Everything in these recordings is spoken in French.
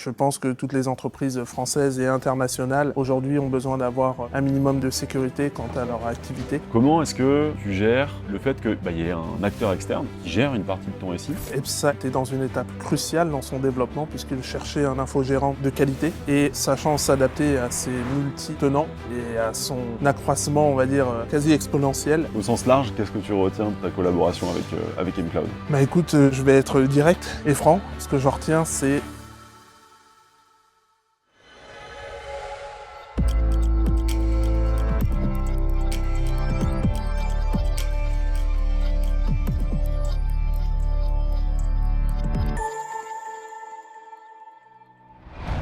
Je pense que toutes les entreprises françaises et internationales aujourd'hui ont besoin d'avoir un minimum de sécurité quant à leur activité. Comment est-ce que tu gères le fait qu'il y ait un acteur externe qui gère une partie de ton SI? EPSA était dans une étape cruciale dans son développement puisqu'il cherchait un infogérant de qualité et sachant s'adapter à ses multi-tenants et à son accroissement, on va dire, quasi exponentiel. Au sens large, qu'est-ce que tu retiens de ta collaboration avec mCloud? Écoute, je vais être direct et franc. Ce que j'en retiens, c'est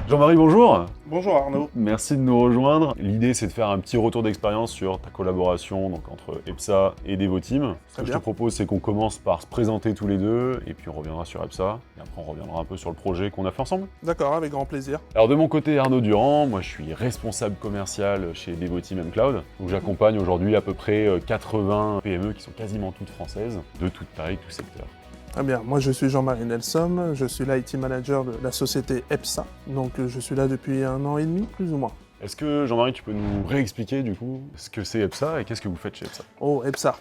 Jean-Marie, bonjour. Bonjour Arnaud. Merci de nous rejoindre. L'idée, c'est de faire un petit retour d'expérience sur ta collaboration entre EPSA et Devoteam. Ce que je te propose, c'est qu'on commence par se présenter tous les deux, et puis on reviendra sur EPSA, et après on reviendra un peu sur le projet qu'on a fait ensemble. D'accord, avec grand plaisir. Alors de mon côté, Arnaud Durand, moi je suis responsable commercial chez Devoteam mCloud. Donc j'accompagne aujourd'hui à peu près 80 PME qui sont quasiment toutes françaises, de toute taille, tout secteur. Très bien, moi je suis Jean-Marie Nelson, je suis l'IT manager de la société EPSA, donc je suis là depuis 1 an et demi, plus ou moins. Est-ce que, Jean-Marie, tu peux nous réexpliquer du coup ce que c'est EPSA et qu'est-ce que vous faites chez EPSA? Oh, EPSA.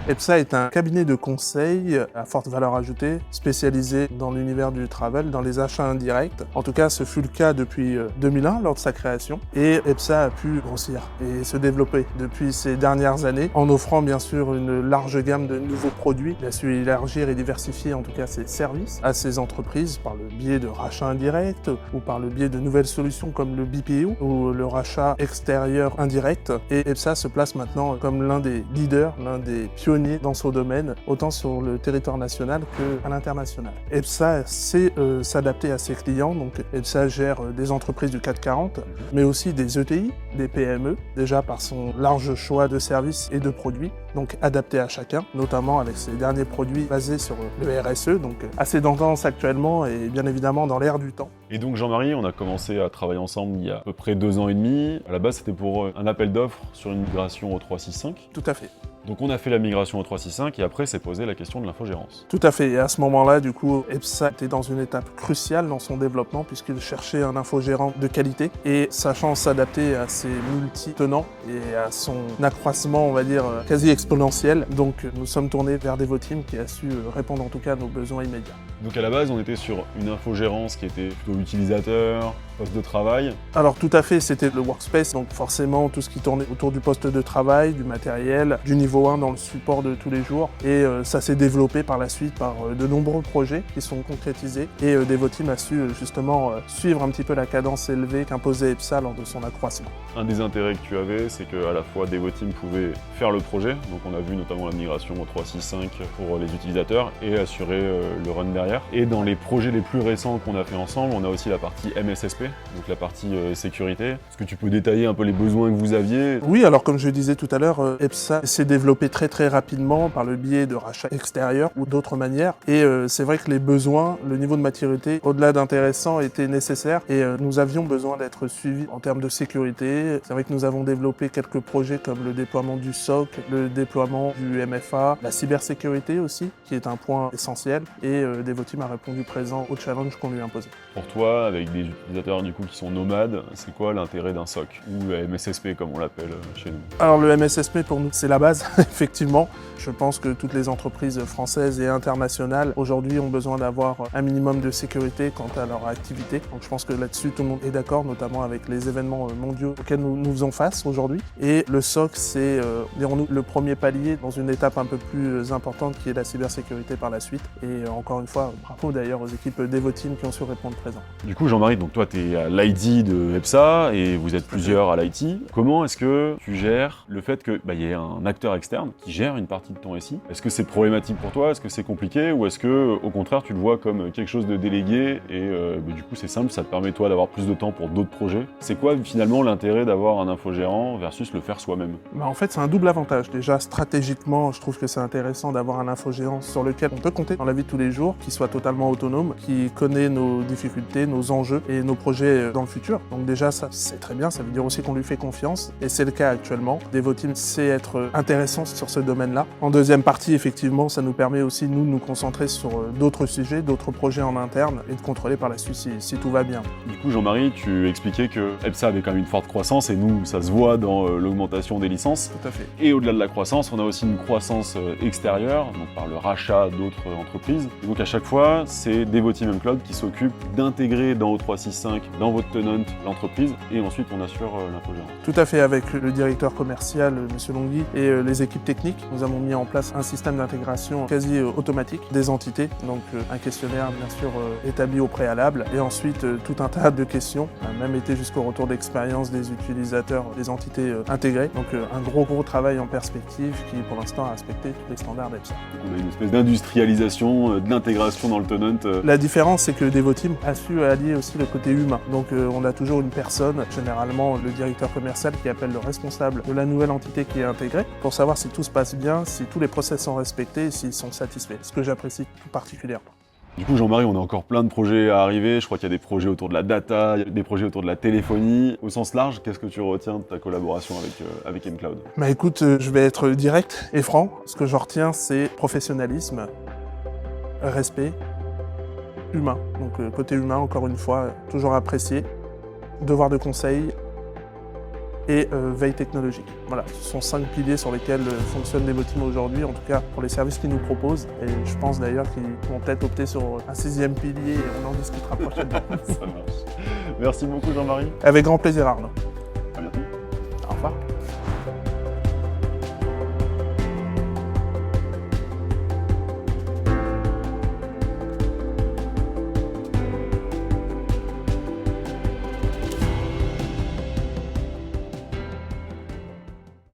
EPSA est un cabinet de conseil à forte valeur ajoutée, spécialisé dans l'univers du travel, dans les achats indirects. En tout cas, ce fut le cas depuis 2001, lors de sa création. Et EPSA a pu grossir et se développer depuis ces dernières années, en offrant bien sûr une large gamme de nouveaux produits. Il a su élargir et diversifier en tout cas ses services à ses entreprises par le biais de rachats indirects ou par le biais de nouvelles solutions comme le BPO, ou le rachat extérieur indirect. Et EPSA se place maintenant comme l'un des leaders, l'un des pionniers dans ce domaine, autant sur le territoire national qu'à l'international. EPSA sait s'adapter à ses clients, donc EPSA gère des entreprises du CAC 40, mais aussi des ETI, des PME, déjà par son large choix de services et de produits, donc adaptés à chacun, notamment avec ses derniers produits basés sur le RSE, donc assez tendance actuellement et bien évidemment dans l'air du temps. Et donc Jean-Marie, on a commencé à travailler ensemble il y a à peu près 2 ans et demi. À la base, c'était pour un appel d'offres sur une migration au 365. Tout à fait. Donc on a fait la migration au 365 et après s'est posé la question de l'infogérance. Tout à fait. Et à ce moment-là, du coup, EPSA était dans une étape cruciale dans son développement puisqu'il cherchait un infogérant de qualité et sachant s'adapter à ses multi-tenants et à son accroissement, on va dire, quasi exponentiel. Donc nous sommes tournés vers Devoteam qui a su répondre en tout cas à nos besoins immédiats. Donc à la base, on était sur une infogérance qui était plutôt utilisateur, poste de travail. Alors tout à fait, c'était le workspace, donc forcément tout ce qui tournait autour du poste de travail, du matériel, du niveau 1 dans le support de tous les jours. Et ça s'est développé par la suite par de nombreux projets qui sont concrétisés. Et Devoteam a su justement suivre un petit peu la cadence élevée qu'imposait EPSA lors de son accroissement. Un des intérêts que tu avais, c'est qu'à la fois Devoteam pouvait faire le projet, donc on a vu notamment la migration au 365 pour les utilisateurs et assurer le run derrière. Et dans les projets les plus récents qu'on a fait ensemble, on a aussi la partie MSSP, donc la partie sécurité. Est-ce que tu peux détailler un peu les besoins que vous aviez? Oui, alors comme je disais tout à l'heure, EPSA s'est développé très rapidement par le biais de rachats extérieurs ou d'autres manières. Et c'est vrai que les besoins, le niveau de maturité, au-delà d'intéressant, était nécessaire. Et nous avions besoin d'être suivis en termes de sécurité. C'est vrai que nous avons développé quelques projets comme le déploiement du SOC, le déploiement du MFA, la cybersécurité aussi, qui est un point essentiel. Et Devoteam a répondu présent au challenge qu'on lui imposait. Pour toi, avec des utilisateurs du coup qui sont nomades, c'est quoi l'intérêt d'un SOC ou MSSP comme on l'appelle chez nous? Alors le MSSP pour nous c'est la base, effectivement. Je pense que toutes les entreprises françaises et internationales aujourd'hui ont besoin d'avoir un minimum de sécurité quant à leur activité. Donc je pense que là-dessus tout le monde est d'accord, notamment avec les événements mondiaux auxquels nous faisons face aujourd'hui. Et le SOC c'est, dirons-nous, le premier palier dans une étape un peu plus importante qui est la cybersécurité par la suite. Et encore une fois, bravo d'ailleurs aux équipes Devoteam qui ont su répondre présent. Du coup Jean-Marie, donc toi tu es à l'IT de EPSA et vous êtes plusieurs à l'IT. Comment est-ce que tu gères le fait qu'il y ait un acteur externe qui gère une partie de ton SI? Est-ce que c'est problématique pour toi? Est-ce que c'est compliqué? Ou est-ce que au contraire tu le vois comme quelque chose de délégué et du coup c'est simple, ça te permet toi d'avoir plus de temps pour d'autres projets? C'est quoi finalement l'intérêt d'avoir un infogérant versus le faire soi-même? En fait c'est un double avantage. Déjà stratégiquement je trouve que c'est intéressant d'avoir un infogérant sur lequel on peut compter dans la vie de tous les jours, qui soit totalement autonome, qui connaît nos difficultés, nos enjeux et nos projets dans le futur. Donc déjà ça c'est très bien, ça veut dire aussi qu'on lui fait confiance et c'est le cas actuellement. Devoteam sait être intéressant connaissances sur ce domaine-là. En deuxième partie, effectivement, ça nous permet aussi, nous, de nous concentrer sur d'autres sujets, d'autres projets en interne et de contrôler par la suite si tout va bien. Du coup, Jean-Marie, tu expliquais que EPSA avait quand même une forte croissance et nous, ça se voit dans l'augmentation des licences. Tout à fait. Et au-delà de la croissance, on a aussi une croissance extérieure, donc par le rachat d'autres entreprises. Et donc à chaque fois, c'est Devoteam M Cloud qui s'occupe d'intégrer dans O365, dans votre tenant, l'entreprise, et ensuite on assure l'infogérance. Tout à fait, avec le directeur commercial, M. Longhi, et les équipes techniques, nous avons mis en place un système d'intégration quasi automatique des entités, donc un questionnaire bien sûr établi au préalable, et ensuite tout un tas de questions, même été jusqu'au retour d'expérience des utilisateurs des entités intégrées. Donc un gros travail en perspective qui pour l'instant a respecté tous les standards d'EPSA. On a une espèce d'industrialisation, de l'intégration dans le tenant. La différence, c'est que Devoteam a su allier aussi le côté humain. Donc on a toujours une personne, généralement le directeur commercial, qui appelle le responsable de la nouvelle entité qui est intégrée, pour savoir si tout se passe bien, si tous les process sont respectés et s'ils sont satisfaits, ce que j'apprécie tout particulièrement. Du coup, Jean-Marie, on a encore plein de projets à arriver. Je crois qu'il y a des projets autour de la data, il y a des projets autour de la téléphonie. Au sens large, qu'est-ce que tu retiens de ta collaboration avec M-Cloud ? Bah écoute, je vais être direct et franc. Ce que j'en retiens, c'est professionnalisme, respect, humain. Donc côté humain, encore une fois, toujours apprécié. Devoir de conseil et veille technologique. Voilà, ce sont 5 piliers sur lesquels fonctionne Devoteam aujourd'hui, en tout cas pour les services qu'ils nous proposent. Et je pense d'ailleurs qu'ils vont peut-être opter sur un 6e pilier et on en discutera prochainement. Ça marche. Merci beaucoup Jean-Marie. Avec grand plaisir Arnaud.